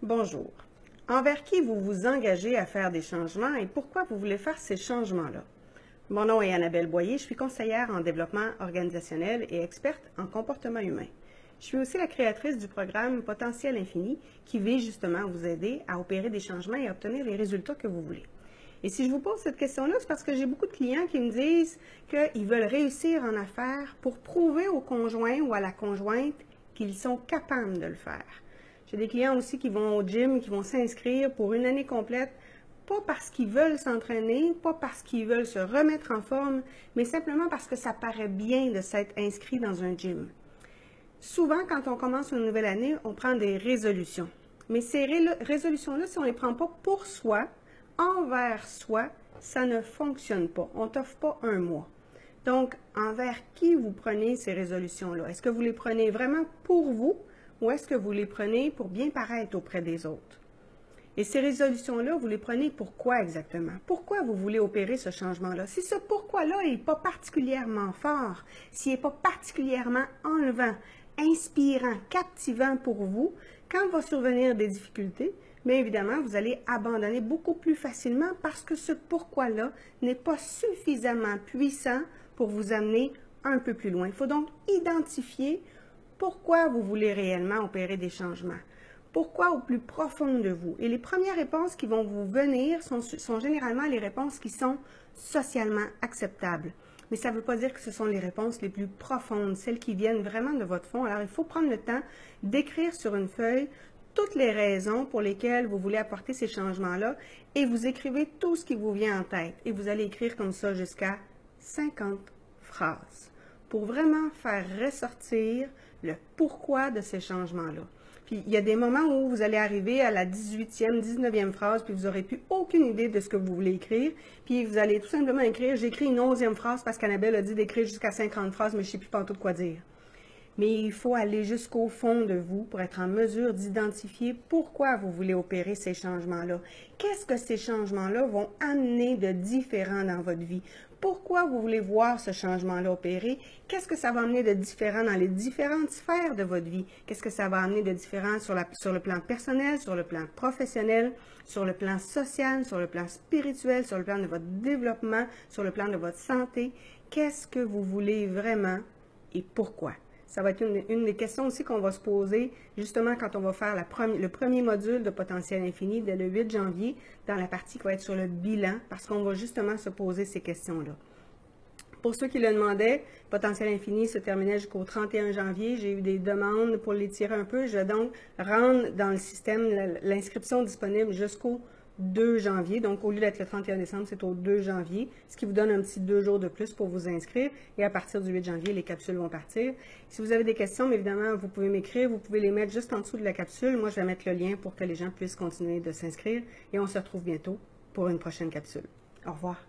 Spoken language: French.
Bonjour. Envers qui vous vous engagez à faire des changements et pourquoi vous voulez faire ces changements-là? Mon nom est Annabelle Boyer, je suis conseillère en développement organisationnel et experte en comportement humain. Je suis aussi la créatrice du programme Potentiel Infini qui vise justement à vous aider à opérer des changements et à obtenir les résultats que vous voulez. Et si je vous pose cette question-là, c'est parce que j'ai beaucoup de clients qui me disent qu'ils veulent réussir en affaires pour prouver au conjoint ou à la conjointe qu'ils sont capables de le faire. J'ai des clients aussi qui vont au gym, qui vont s'inscrire pour une année complète, pas parce qu'ils veulent s'entraîner, pas parce qu'ils veulent se remettre en forme, mais simplement parce que ça paraît bien de s'être inscrit dans un gym. Souvent, quand on commence une nouvelle année, on prend des résolutions. Mais ces résolutions-là, si on ne les prend pas pour soi, envers soi, ça ne fonctionne pas. On ne t'offre pas un mois. Donc, envers qui vous prenez ces résolutions-là? Est-ce que vous les prenez vraiment pour vous ou est-ce que vous les prenez pour bien paraître auprès des autres? Et ces résolutions-là, vous les prenez pour quoi exactement? Pourquoi vous voulez opérer ce changement-là? Si ce pourquoi-là n'est pas particulièrement fort, s'il n'est pas particulièrement enlevant, inspirant, captivant pour vous, quand va survenir des difficultés, bien évidemment, vous allez abandonner beaucoup plus facilement parce que ce pourquoi-là n'est pas suffisamment puissant pour vous amener un peu plus loin. Il faut donc identifier pourquoi vous voulez réellement opérer des changements. Pourquoi au plus profond de vous? Et les premières réponses qui vont vous venir sont généralement les réponses qui sont socialement acceptables. Mais ça ne veut pas dire que ce sont les réponses les plus profondes, celles qui viennent vraiment de votre fond. Alors, il faut prendre le temps d'écrire sur une feuille toutes les raisons pour lesquelles vous voulez apporter ces changements-là et vous écrivez tout ce qui vous vient en tête. Et vous allez écrire comme ça jusqu'à 50 phrases pour vraiment faire ressortir le pourquoi de ces changements-là. Puis, il y a des moments où vous allez arriver à la 18e, 19e phrase, puis vous n'aurez plus aucune idée de ce que vous voulez écrire. Puis, vous allez tout simplement écrire, j'écris une 11e phrase parce qu'Annabelle a dit d'écrire jusqu'à 50 phrases, mais je ne sais plus pas tout quoi dire. Mais il faut aller jusqu'au fond de vous pour être en mesure d'identifier pourquoi vous voulez opérer ces changements-là. Qu'est-ce que ces changements-là vont amener de différent dans votre vie? Pourquoi vous voulez voir ce changement-là opérer? Qu'est-ce que ça va amener de différent dans les différentes sphères de votre vie? Qu'est-ce que ça va amener de différent sur le plan personnel, sur le plan professionnel, sur le plan social, sur le plan spirituel, sur le plan de votre développement, sur le plan de votre santé? Qu'est-ce que vous voulez vraiment et pourquoi? Ça va être une des questions aussi qu'on va se poser justement quand on va faire le premier module de Potentiel Infini dès le 8 janvier dans la partie qui va être sur le bilan parce qu'on va justement se poser ces questions-là. Pour ceux qui le demandaient, Potentiel Infini se terminait jusqu'au 31 janvier. J'ai eu des demandes pour l'étirer un peu. Je vais donc rendre dans le système l'inscription disponible jusqu'au 2 janvier. Donc, au lieu d'être le 31 décembre, c'est au 2 janvier, ce qui vous donne un petit 2 jours de plus pour vous inscrire. Et à partir du 8 janvier, les capsules vont partir. Si vous avez des questions, évidemment, vous pouvez m'écrire. Vous pouvez les mettre juste en dessous de la capsule. Moi, je vais mettre le lien pour que les gens puissent continuer de s'inscrire. Et on se retrouve bientôt pour une prochaine capsule. Au revoir.